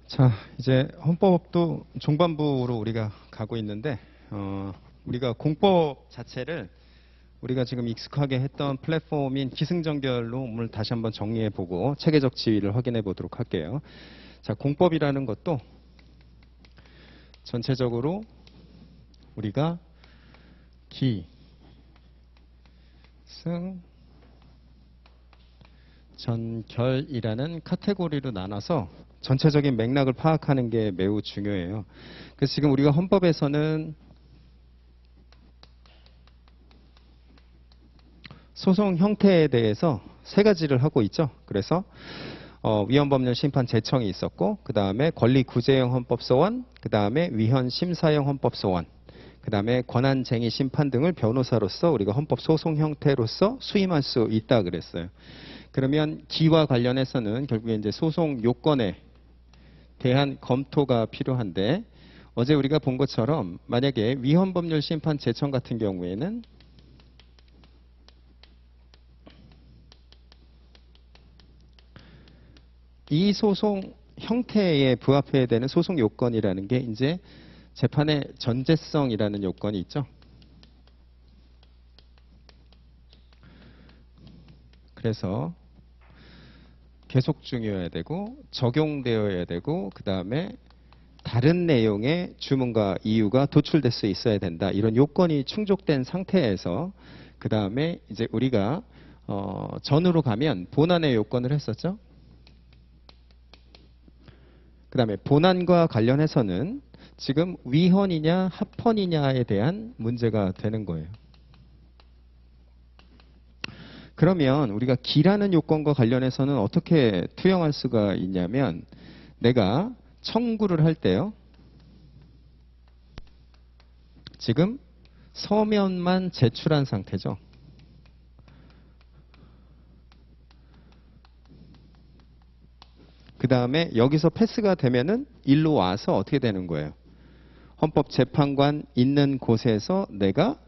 자, 이제 헌법도 중반부로 우리가 가고 있는데, 우리가 공법 자체를 우리가 지금 익숙하게 했던 플랫폼인 기승전결로 오늘 다시 한번 정리해보고 체계적 지위를 확인해 보도록 할게요. 자, 공법이라는 것도 전체적으로 우리가 기, 승, 전결이라는 카테고리로 나눠서 전체적인 맥락을 파악하는 게 매우 중요해요. 그래서 지금 우리가 헌법에서는 소송 형태에 대해서 세 가지를 하고 있죠. 그래서 위헌법률 심판 제청이 있었고, 그 다음에 권리구제형 헌법소원, 그 다음에 위헌심사형 헌법소원, 그 다음에 권한쟁의 심판 등을 변호사로서 우리가 헌법 소송 형태로서 수임할 수 있다 그랬어요. 그러면 기와 관련해서는 결국에 이제 소송 요건에 대한 검토가 필요한데, 어제 우리가 본 것처럼 만약에 위헌법률 심판 제청 같은 경우에는 이 소송 형태에 부합해야 되는 소송 요건이라는 게 이제 재판의 전제성이라는 요건이 있죠. 그래서 계속 중요해야 되고 적용되어야 되고, 그 다음에 다른 내용의 주문과 이유가 도출될 수 있어야 된다. 이런 요건이 충족된 상태에서 그 다음에 이제 우리가 전으로 가면 본안의 요건을 했었죠. 그 다음에 본안과 관련해서는 지금 위헌이냐 합헌이냐에 대한 문제가 되는 거예요. 그러면 우리가 기라는 요건과 관련해서는 어떻게 투영할 수가 있냐면, 내가 청구를 할 때요, 지금 서면만 제출한 상태죠. 그 다음에 여기서 패스가 되면은 일로 와서 어떻게 되는 거예요? 헌법재판관 있는 곳에서 내가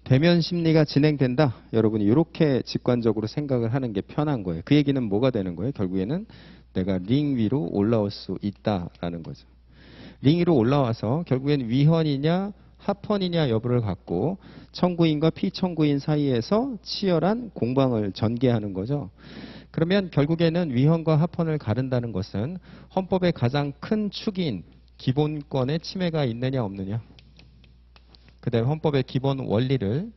대면 심리가 진행된다. 여러분이 이렇게 직관적으로 생각을 하는 게 편한 거예요. 그 얘기는 뭐가 되는 거예요? 결국에는 내가 링 위로 올라올 수 있다라는 거죠. 링 위로 올라와서 결국엔 위헌이냐 합헌이냐 여부를 갖고 청구인과 피청구인 사이에서 치열한 공방을 전개하는 거죠. 그러면 결국에는 위헌과 합헌을 가른다는 것은 헌법의 가장 큰 축인 기본권의 침해가 있느냐 없느냐, 그 다음에 헌법의 기본 원리를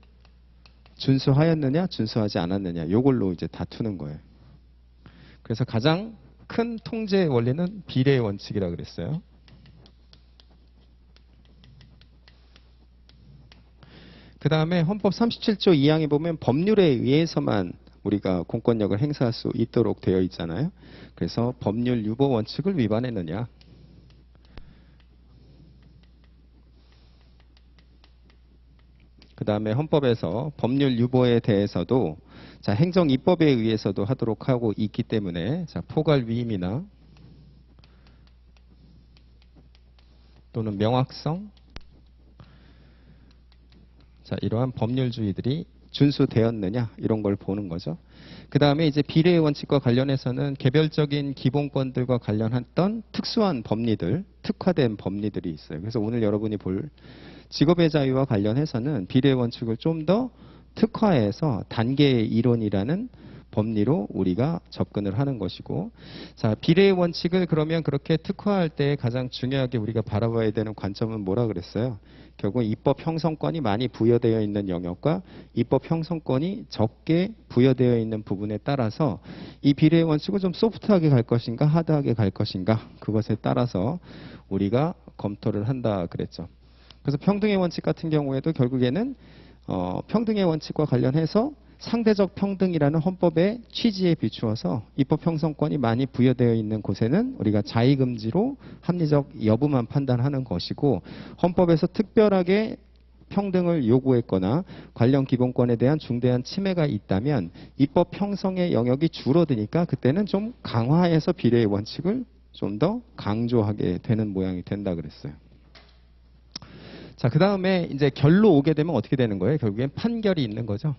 준수하였느냐 준수하지 않았느냐, 요걸로 이제 다투는 거예요. 그래서 가장 큰 통제 원리는 비례의 원칙이라고 그랬어요. 그 다음에 헌법 37조 2항에 보면 법률에 의해서만 우리가 공권력을 행사할 수 있도록 되어 있잖아요. 그래서 법률 유보 원칙을 위반했느냐, 그 다음에 헌법에서 법률 유보에 대해서도 자, 행정 입법에 의해서도 하도록 하고 있기 때문에 자, 포괄 위임이나 또는 명확성, 자, 이러한 법률주의들이 준수되었느냐 이런 걸 보는 거죠. 그 다음에 이제 비례의 원칙과 관련해서는 개별적인 기본권들과 관련했던 특수한 법리들, 특화된 법리들이 있어요. 그래서 오늘 여러분이 볼 직업의 자유와 관련해서는 비례의 원칙을 좀 더 특화해서 단계의 이론이라는 법리로 우리가 접근을 하는 것이고, 자, 비례의 원칙을 그러면 그렇게 특화할 때 가장 중요하게 우리가 바라봐야 되는 관점은 뭐라 그랬어요? 결국 입법 형성권이 많이 부여되어 있는 영역과 입법 형성권이 적게 부여되어 있는 부분에 따라서 이 비례의 원칙을 좀 소프트하게 갈 것인가 하드하게 갈 것인가, 그것에 따라서 우리가 검토를 한다 그랬죠. 그래서 평등의 원칙 같은 경우에도 결국에는 평등의 원칙과 관련해서 상대적 평등이라는 헌법의 취지에 비추어서 입법 형성권이 많이 부여되어 있는 곳에는 우리가 자의금지로 합리적 여부만 판단하는 것이고, 헌법에서 특별하게 평등을 요구했거나 관련 기본권에 대한 중대한 침해가 있다면 입법 형성의 영역이 줄어드니까 그때는 좀 강화해서 비례의 원칙을 좀 더 강조하게 되는 모양이 된다 그랬어요. 자, 그 다음에 이제 결로 오게 되면 어떻게 되는 거예요? 결국엔 판결이 있는 거죠.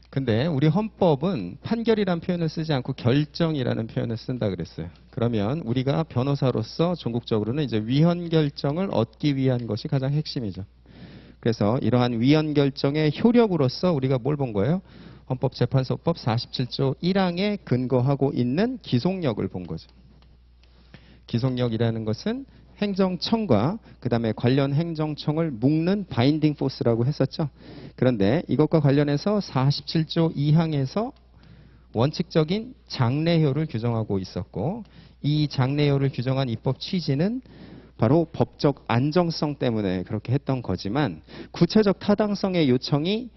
근데 우리 헌법은 판결이라는 표현을 쓰지 않고 결정이라는 표현을 쓴다 그랬어요. 그러면 우리가 변호사로서 종국적으로는 이제 위헌 결정을 얻기 위한 것이 가장 핵심이죠. 그래서 이러한 위헌 결정의 효력으로서 우리가 뭘 본 거예요? 헌법재판소법 47조 1항에 근거하고 있는 기속력을 본 거죠. 기속력이라는 것은 행정청과 그 다음에 관련 행정청을 묶는 바인딩 포스라고 했었죠. 그런데 이것과 관련해서 47조 2항에서 원칙적인 장래효를 규정하고 있었고, 이 장래효를 규정한 입법 취지는 바로 법적 안정성 때문에 그렇게 했던 거지만, 구체적 타당성의 요청이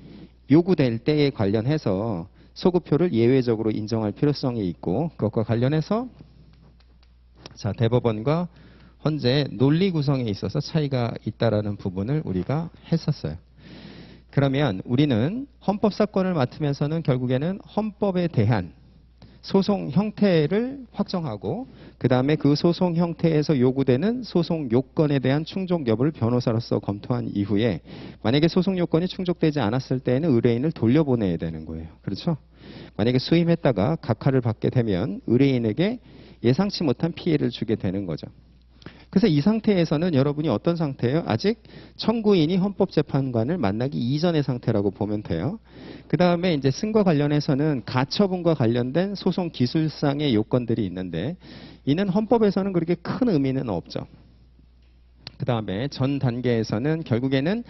요구될 때에 관련해서 소급표를 예외적으로 인정할 필요성이 있고, 그것과 관련해서 자, 대법원과 현재 논리 구성에 있어서 차이가 있다라는 부분을 우리가 했었어요. 그러면 우리는 헌법 사건을 맡으면서는 결국에는 헌법에 대한 소송 형태를 확정하고, 그 다음에 그 소송 형태에서 요구되는 소송 요건에 대한 충족 여부를 변호사로서 검토한 이후에, 만약에 소송 요건이 충족되지 않았을 때에는 의뢰인을 돌려보내야 되는 거예요. 그렇죠? 만약에 수임했다가 각하를 받게 되면 의뢰인에게 예상치 못한 피해를 주게 되는 거죠. 그래서 이 상태에서는 여러분이 어떤 상태예요? 아직 청구인이 헌법재판관을 만나기 이전의 상태라고 보면 돼요. 그 다음에 이제 승과 관련해서는 가처분과 관련된 소송 기술상의 요건들이 있는데, 이는 헌법에서는 그렇게 큰 의미는 없죠. 그 다음에 전 단계에서는 결국에는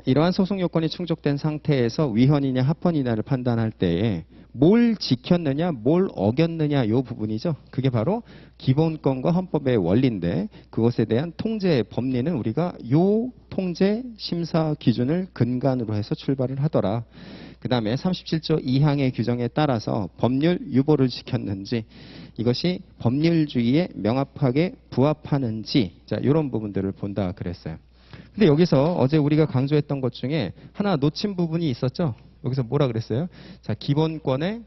이러한 소송 요건이 충족된 상태에서 위헌이냐 합헌이냐를 판단할 때에 뭘 지켰느냐, 뭘 어겼느냐, 이 부분이죠. 그게 바로 기본권과 헌법의 원리인데, 그것에 대한 통제 법리는 우리가 요 통제 심사 기준을 근간으로 해서 출발을 하더라. 그 다음에 37조 2항의 규정에 따라서 법률 유보를 지켰는지, 이것이 법률주의에 명확하게 부합하는지, 자, 이런 부분들을 본다 그랬어요. 근데 여기서 어제 우리가 강조했던 것 중에 하나 놓친 부분이 있었죠. 여기서 뭐라 그랬어요? 자, 기본권의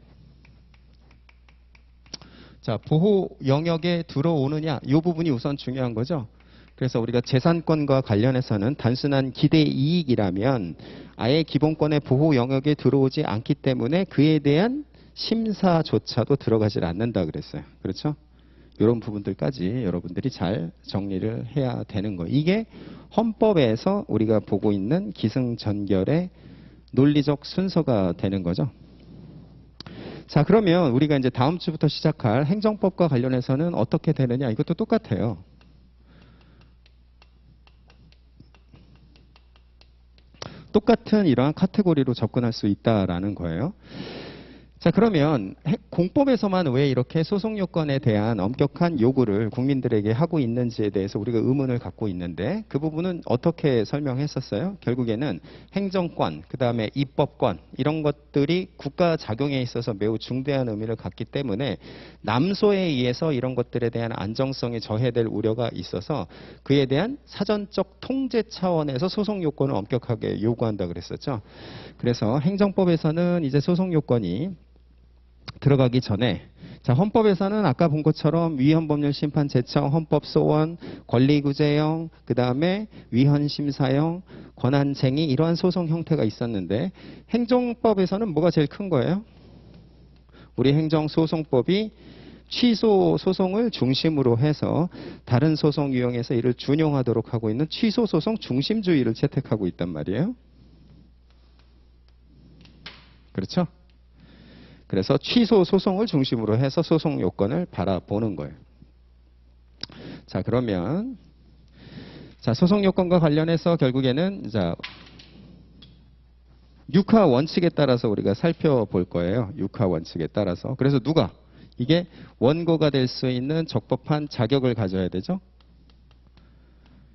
자, 보호 영역에 들어오느냐, 이 부분이 우선 중요한 거죠. 그래서 우리가 재산권과 관련해서는 단순한 기대 이익이라면 아예 기본권의 보호 영역에 들어오지 않기 때문에 그에 대한 심사조차도 들어가질 않는다 그랬어요. 그렇죠? 이런 부분들까지 여러분들이 잘 정리를 해야 되는 거예요. 이게 헌법에서 우리가 보고 있는 기승전결의 논리적 순서가 되는 거죠. 자, 그러면 우리가 이제 다음 주부터 시작할 행정법과 관련해서는 어떻게 되느냐, 이것도 똑같아요. 똑같은 이러한 카테고리로 접근할 수 있다라는 거예요. 자, 그러면 공법에서만 왜 이렇게 소송 요건에 대한 엄격한 요구를 국민들에게 하고 있는지에 대해서 우리가 의문을 갖고 있는데, 그 부분은 어떻게 설명했었어요? 결국에는 행정권, 그 다음에 입법권, 이런 것들이 국가 작용에 있어서 매우 중대한 의미를 갖기 때문에 남소에 의해서 이런 것들에 대한 안정성이 저해될 우려가 있어서 그에 대한 사전적 통제 차원에서 소송 요건을 엄격하게 요구한다 그랬었죠. 그래서 행정법에서는 이제 소송 요건이 들어가기 전에, 자, 헌법에서는 아까 본 것처럼 위헌법률 심판 제청, 헌법 소원, 권리구제형, 그 다음에 위헌심사형, 권한쟁의, 이러한 소송 형태가 있었는데, 행정법에서는 뭐가 제일 큰 거예요? 우리 행정소송법이 취소 소송을 중심으로 해서 다른 소송 유형에서 이를 준용하도록 하고 있는 취소 소송 중심주의를 채택하고 있단 말이에요. 그렇죠? 그래서 취소 소송을 중심으로 해서 소송 요건을 바라보는 거예요. 자, 그러면 자, 소송 요건과 관련해서 결국에는 자, 육하 원칙에 따라서 우리가 살펴볼 거예요. 육하 원칙에 따라서. 그래서 누가 이게 원고가 될 수 있는 적법한 자격을 가져야 되죠.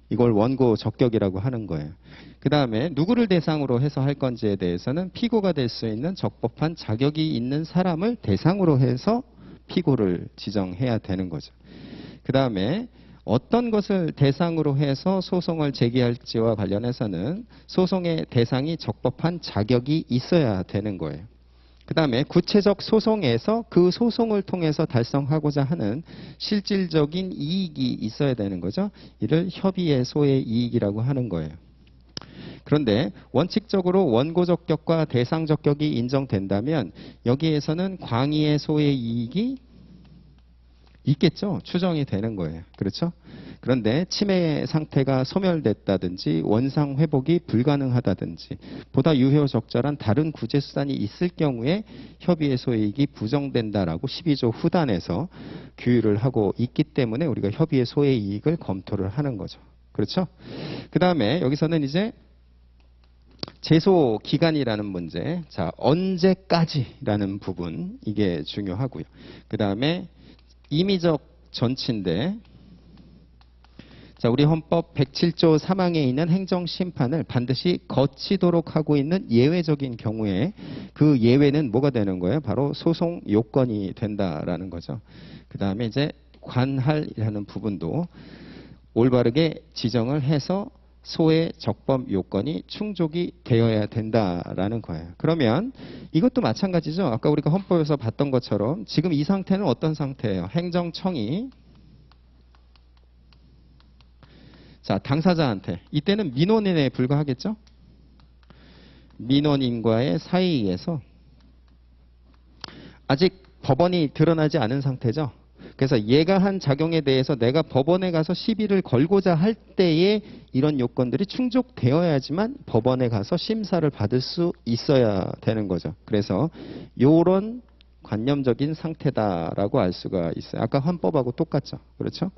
이걸 원고 적격이라고 하는 거예요. 그 다음에 누구를 대상으로 해서 할 건지에 대해서는 피고가 될 수 있는 적법한 자격이 있는 사람을 대상으로 해서 피고를 지정해야 되는 거죠. 그 다음에 어떤 것을 대상으로 해서 소송을 제기할지와 관련해서는 소송의 대상이 적법한 자격이 있어야 되는 거예요. 그 다음에 구체적 소송에서 그 소송을 통해서 달성하고자 하는 실질적인 이익이 있어야 되는 거죠. 이를 협의의소의 이익이라고 하는 거예요. 그런데 원칙적으로 원고적격과 대상적격이 인정된다면 여기에서는 광의의소의 이익이 있겠죠. 추정이 되는 거예요. 그렇죠? 그런데 치매 상태가 소멸됐다든지 원상 회복이 불가능하다든지 보다 유효적절한 다른 구제 수단이 있을 경우에 협의의 소이익이 부정된다라고 12조 후단에서 규율을 하고 있기 때문에 우리가 협의의 소의 이익을 검토를 하는 거죠. 그렇죠? 그 다음에 여기서는 이제 제소 기간이라는 문제, 자 언제까지라는 부분 이게 중요하고요. 그 다음에 임의적 전치인데, 자 우리 헌법 107조 3항에 있는 행정심판을 반드시 거치도록 하고 있는 예외적인 경우에 그 예외는 뭐가 되는 거예요? 바로 소송 요건이 된다라는 거죠. 그 다음에 이제 관할이라는 부분도 올바르게 지정을 해서 소의 적법 요건이 충족이 되어야 된다라는 거예요. 그러면 이것도 마찬가지죠. 아까 우리가 헌법에서 봤던 것처럼 지금 이 상태는 어떤 상태예요? 행정청이 자 당사자한테 이때는 민원인에 불과하겠죠? 민원인과의 사이에서 아직 법원이 드러나지 않은 상태죠. 그래서 얘가 한 작용에 대해서 내가 법원에 가서 시비를 걸고자 할 때에 이런 요건들이 충족되어야지만 법원에 가서 심사를 받을 수 있어야 되는 거죠. 그래서 이런 관념적인 상태다라고 알 수가 있어요. 아까 헌법하고 똑같죠. 그렇죠?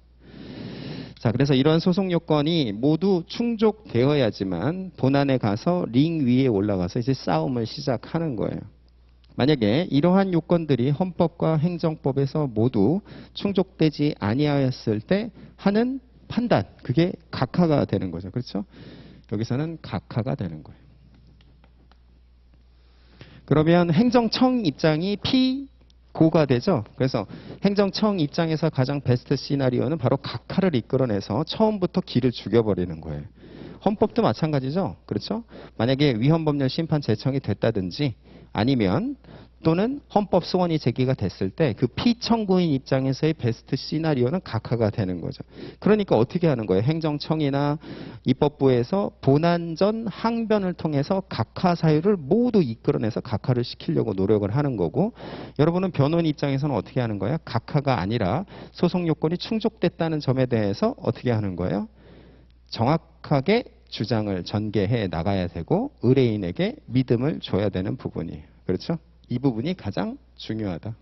자, 그래서 이런 소송 요건이 모두 충족되어야지만 본안에 가서 링 위에 올라가서 이제 싸움을 시작하는 거예요. 만약에 이러한 요건들이 헌법과 행정법에서 모두 충족되지 아니하였을 때 하는 판단, 그게 각하가 되는 거죠. 그렇죠? 여기서는 각하가 되는 거예요. 그러면 행정청 입장이 피고가 되죠. 그래서 행정청 입장에서 가장 베스트 시나리오는 바로 각하를 이끌어내서 처음부터 기를 죽여버리는 거예요. 헌법도 마찬가지죠. 그렇죠? 만약에 위헌법률 심판 제청이 됐다든지 아니면 또는 헌법 소원이 제기가 됐을 때 그 피청구인 입장에서의 베스트 시나리오는 각하가 되는 거죠. 그러니까 어떻게 하는 거예요? 행정청이나 입법부에서 본안 전 항변을 통해서 각하 사유를 모두 이끌어내서 각하를 시키려고 노력을 하는 거고, 여러분은 변호인 입장에서는 어떻게 하는 거예요? 각하가 아니라 소송 요건이 충족됐다는 점에 대해서 어떻게 하는 거예요? 정확하게 주장을 전개해 나가야 되고 의뢰인에게 믿음을 줘야 되는 부분이에요. 그렇죠? 이 부분이 가장 중요하다.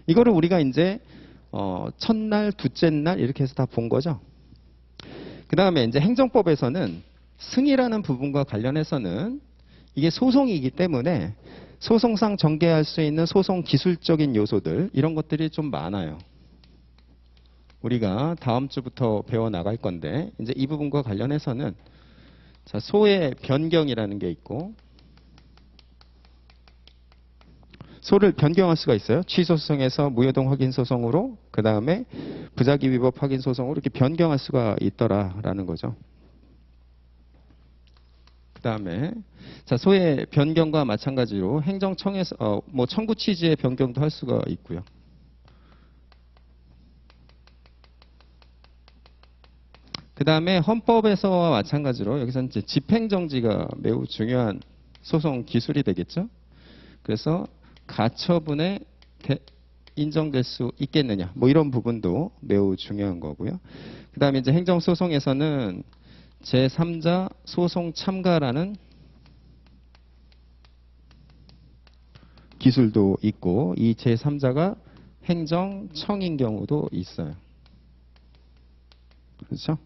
이거를 우리가 이제 첫날, 둘째 날 이렇게 해서 다 본 거죠. 그 다음에 이제 행정법에서는 승이라는 부분과 관련해서는 이게 소송이기 때문에 소송상 전개할 수 있는 소송 기술적인 요소들 이런 것들이 좀 많아요. 우리가 다음 주부터 배워 나갈 건데 이제 이 부분과 관련해서는 자, 소의 변경이라는 게 있고, 소를 변경할 수가 있어요. 취소소송에서 무효동 확인소송으로, 그 다음에 부작위 위법 확인소송으로 이렇게 변경할 수가 있더라라는 거죠. 그 다음에 자, 소의 변경과 마찬가지로 행정청에서 뭐 청구 취지의 변경도 할 수가 있고요. 그 다음에 헌법에서와 마찬가지로 여기서는 이제 집행정지가 매우 중요한 소송 기술이 되겠죠. 그래서 가처분에 인정될 수 있겠느냐, 뭐 이런 부분도 매우 중요한 거고요. 그 다음에 이제 행정소송에서는 제3자 소송 참가라는 기술도 있고, 이 제3자가 행정청인 경우도 있어요. 그렇죠?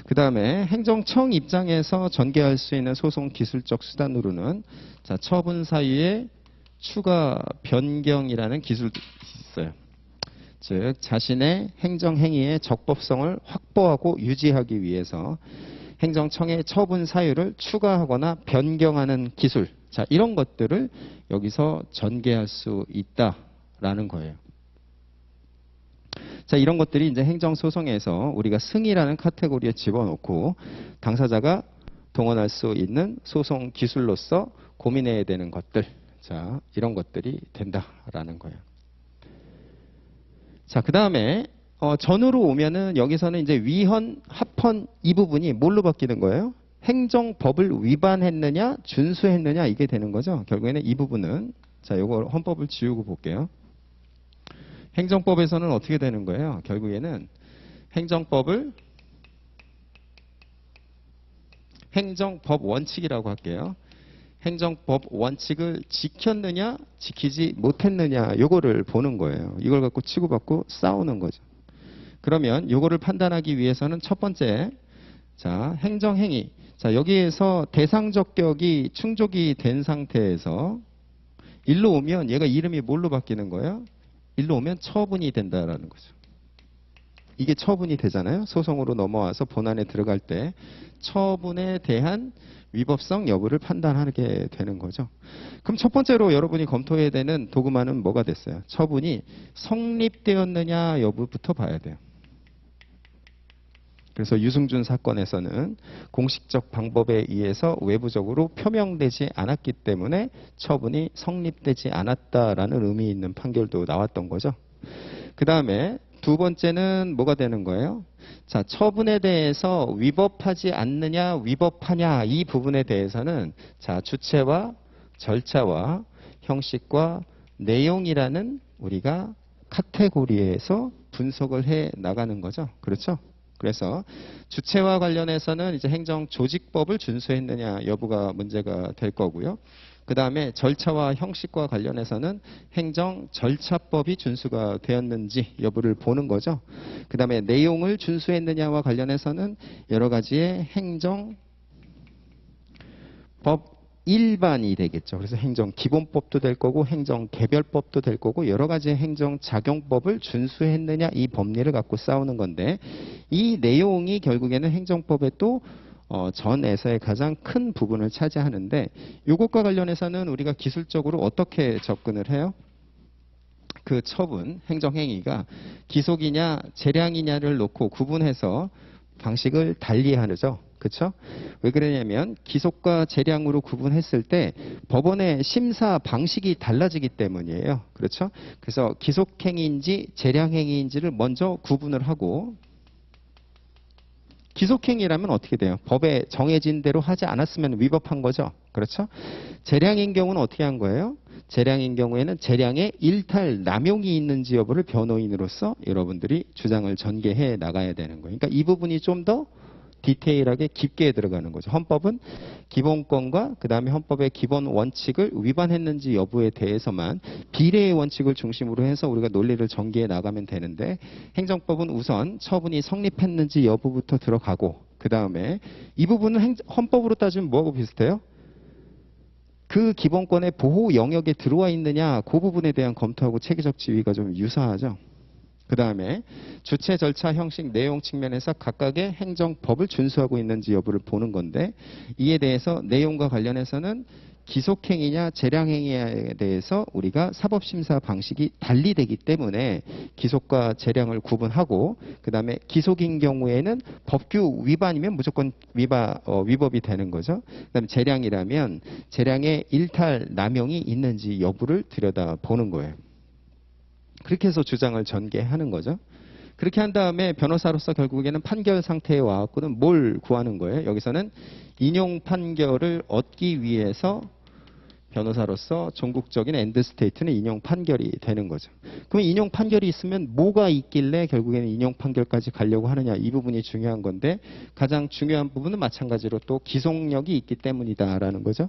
그 다음에 행정청 입장에서 전개할 수 있는 소송 기술적 수단으로는 자, 처분 사유의 추가 변경이라는 기술도 있어요. 즉 자신의 행정행위의 적법성을 확보하고 유지하기 위해서 행정청의 처분 사유를 추가하거나 변경하는 기술, 자 이런 것들을 여기서 전개할 수 있다라는 거예요. 자, 이런 것들이 이제 행정소송에서 우리가 승이라는 카테고리에 집어넣고 당사자가 동원할 수 있는 소송 기술로서 고민해야 되는 것들. 자, 이런 것들이 된다라는 거예요. 자, 그 다음에 전으로 오면은 여기서는 이제 위헌, 합헌 이 부분이 뭘로 바뀌는 거예요? 행정법을 위반했느냐, 준수했느냐 이게 되는 거죠. 결국에는 이 부분은 자, 요거 헌법을 지우고 볼게요. 행정법에서는 어떻게 되는 거예요? 결국에는 행정법 원칙이라고 할게요. 행정법 원칙을 지켰느냐, 지키지 못했느냐 요거를 보는 거예요. 이걸 갖고 치고받고 싸우는 거죠. 그러면 요거를 판단하기 위해서는 첫 번째, 자, 행정행위. 자, 여기에서 대상적격이 충족이 된 상태에서 일로 오면 얘가 이름이 뭘로 바뀌는 거예요? 일로 오면 처분이 된다라는 거죠. 이게 처분이 되잖아요. 소송으로 넘어와서 본안에 들어갈 때 처분에 대한 위법성 여부를 판단하게 되는 거죠. 그럼 첫 번째로 여러분이 검토해야 되는 도구만은 뭐가 됐어요? 처분이 성립되었느냐 여부부터 봐야 돼요. 그래서 유승준 사건에서는 공식적 방법에 의해서 외부적으로 표명되지 않았기 때문에 처분이 성립되지 않았다라는 의미 있는 판결도 나왔던 거죠. 그 다음에 두 번째는 뭐가 되는 거예요? 자, 처분에 대해서 위법하지 않느냐, 위법하냐 이 부분에 대해서는 자, 주체와 절차와 형식과 내용이라는 우리가 카테고리에서 분석을 해 나가는 거죠. 그렇죠? 그래서 주체와 관련해서는 이제 행정조직법을 준수했느냐 여부가 문제가 될 거고요. 그 다음에 절차와 형식과 관련해서는 행정절차법이 준수가 되었는지 여부를 보는 거죠. 그 다음에 내용을 준수했느냐와 관련해서는 여러 가지의 행정법 일반이 되겠죠. 그래서 행정기본법도 될 거고 행정개별법도 될 거고 여러 가지의 행정작용법을 준수했느냐 이 법리를 갖고 싸우는 건데 이 내용이 결국에는 행정법의 또 전에서의 가장 큰 부분을 차지하는데 이것과 관련해서는 우리가 기술적으로 어떻게 접근을 해요? 그 처분, 행정행위가 기속이냐 재량이냐를 놓고 구분해서 방식을 달리하죠. 그렇죠? 왜 그러냐면 기속과 재량으로 구분했을 때 법원의 심사 방식이 달라지기 때문이에요. 그렇죠? 그래서 기속행위인지 재량행위인지를 먼저 구분을 하고 기속행위라면 어떻게 돼요? 법에 정해진 대로 하지 않았으면 위법한 거죠. 그렇죠? 재량인 경우는 어떻게 한 거예요? 재량인 경우에는 재량의 일탈, 남용이 있는지 여부를 변호인으로서 여러분들이 주장을 전개해 나가야 되는 거예요. 그러니까 이 부분이 좀 더 디테일하게 깊게 들어가는 거죠. 헌법은 기본권과 그 다음에 헌법의 기본 원칙을 위반했는지 여부에 대해서만 비례의 원칙을 중심으로 해서 우리가 논리를 전개해 나가면 되는데 행정법은 우선 처분이 성립했는지 여부부터 들어가고 그 다음에 이 부분은 헌법으로 따지면 뭐하고 비슷해요? 그 기본권의 보호 영역에 들어와 있느냐 그 부분에 대한 검토하고 체계적 지위가 좀 유사하죠. 그 다음에 주체, 절차, 형식, 내용 측면에서 각각의 행정법을 준수하고 있는지 여부를 보는 건데 이에 대해서 내용과 관련해서는 기속행위냐 재량행위에 대해서 우리가 사법심사 방식이 달리되기 때문에 기속과 재량을 구분하고 그 다음에 기속인 경우에는 법규 위반이면 무조건 위법이 되는 거죠. 그 다음에 재량이라면 재량의 일탈, 남용이 있는지 여부를 들여다보는 거예요. 그렇게 해서 주장을 전개하는 거죠. 그렇게 한 다음에 변호사로서 결국에는 판결 상태에 와갖고는 뭘 구하는 거예요? 여기서는 인용 판결을 얻기 위해서 변호사로서 종국적인 엔드 스테이트는 인용 판결이 되는 거죠. 그럼 인용 판결이 있으면 뭐가 있길래 결국에는 인용 판결까지 가려고 하느냐 이 부분이 중요한 건데 가장 중요한 부분은 마찬가지로 또 기속력이 있기 때문이다라는 거죠.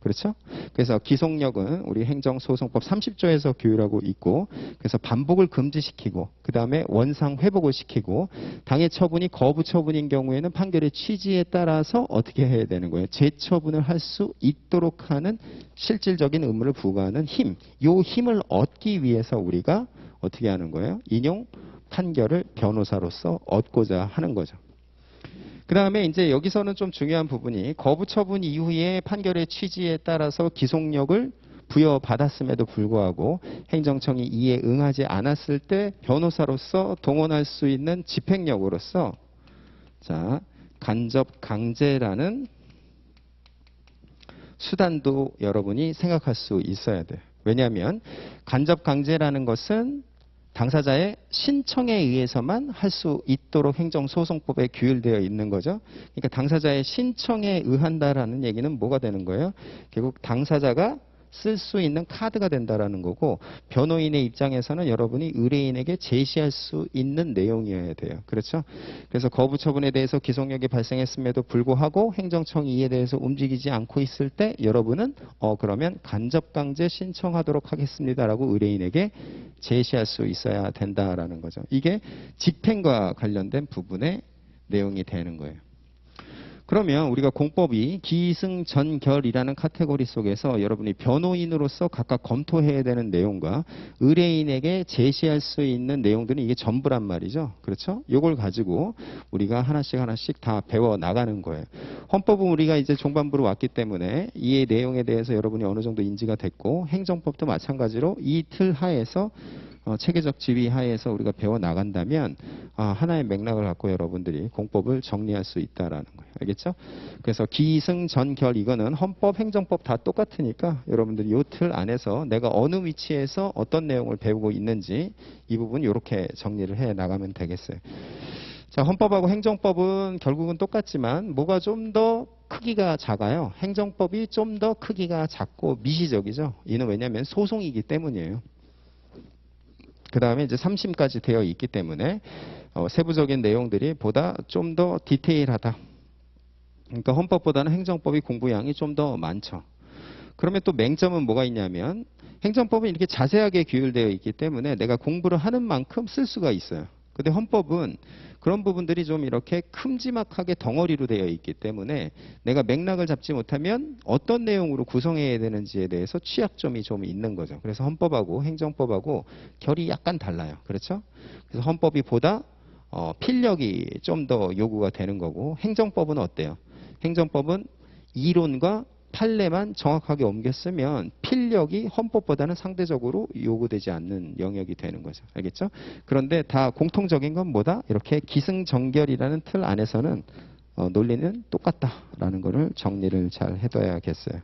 그렇죠? 그래서 기속력은 우리 행정소송법 30조에서 규율하고 있고 그래서 반복을 금지시키고 그 다음에 원상 회복을 시키고 당해 처분이 거부 처분인 경우에는 판결의 취지에 따라서 어떻게 해야 되는 거예요? 재처분을 할 수 있도록 하는 실질적인 의무를 부과하는 힘. 이 힘을 얻기 위해서 우리가 어떻게 하는 거예요? 인용 판결을 변호사로서 얻고자 하는 거죠. 그 다음에 이제 여기서는 좀 중요한 부분이 거부 처분 이후에 판결의 취지에 따라서 기속력을 부여받았음에도 불구하고 행정청이 이에 응하지 않았을 때 변호사로서 동원할 수 있는 집행력으로서 자, 간접 강제라는 수단도 여러분이 생각할 수 있어야 돼요. 왜냐하면 간접강제라는 것은 당사자의 신청에 의해서만 할 수 있도록 행정소송법에 규율되어 있는 거죠. 그러니까 당사자의 신청에 의한다라는 얘기는 뭐가 되는 거예요? 결국 당사자가 쓸 수 있는 카드가 된다라는 거고, 변호인의 입장에서는 여러분이 의뢰인에게 제시할 수 있는 내용이어야 돼요. 그렇죠? 그래서 거부 처분에 대해서 기속력이 발생했음에도 불구하고 행정청이 이에 대해서 움직이지 않고 있을 때 여러분은 그러면 간접강제 신청하도록 하겠습니다라고 의뢰인에게 제시할 수 있어야 된다라는 거죠. 이게 집행과 관련된 부분의 내용이 되는 거예요. 그러면 우리가 공법이 기승전결이라는 카테고리 속에서 여러분이 변호인으로서 각각 검토해야 되는 내용과 의뢰인에게 제시할 수 있는 내용들은 이게 전부란 말이죠. 그렇죠? 이걸 가지고 우리가 하나씩 다 배워 나가는 거예요. 헌법은 우리가 이제 종반부로 왔기 때문에 이 내용에 대해서 여러분이 어느 정도 인지가 됐고, 행정법도 마찬가지로 이 틀 하에서 체계적 지위 하에서 우리가 배워 나간다면 하나의 맥락을 갖고 여러분들이 공법을 정리할 수 있다라는 거예요. 알겠죠? 그래서 기승전결, 이거는 헌법, 행정법 다 똑같으니까 여러분들이 이 틀 안에서 내가 어느 위치에서 어떤 내용을 배우고 있는지 이 부분 이렇게 정리를 해 나가면 되겠어요. 자, 헌법하고 행정법은 결국은 똑같지만 뭐가 좀 더 크기가 작아요. 행정법이 좀 더 크기가 작고 미시적이죠. 이는 왜냐하면 소송이기 때문이에요. 그 다음에 이제 3심까지 되어 있기 때문에 세부적인 내용들이 보다 좀 더 디테일하다. 그러니까 헌법보다는 행정법이 공부량이 좀 더 많죠. 그러면 또 맹점은 뭐가 있냐면, 행정법은 이렇게 자세하게 규율되어 있기 때문에 내가 공부를 하는 만큼 쓸 수가 있어요. 근데 헌법은 그런 부분들이 좀 이렇게 큼지막하게 덩어리로 되어 있기 때문에 내가 맥락을 잡지 못하면 어떤 내용으로 구성해야 되는지에 대해서 취약점이 좀 있는 거죠. 그래서 헌법하고 행정법하고 결이 약간 달라요. 그렇죠? 그래서 헌법이 보다 필력이 좀 더 요구가 되는 거고, 행정법은 어때요? 행정법은 이론과 판례만 정확하게 옮겨 쓰면 필력이 헌법보다는 상대적으로 요구되지 않는 영역이 되는 거죠. 알겠죠? 그런데 다 공통적인 건 뭐다? 이렇게 기승전결이라는 틀 안에서는 논리는 똑같다라는 거를 정리를 잘 해둬야겠어요.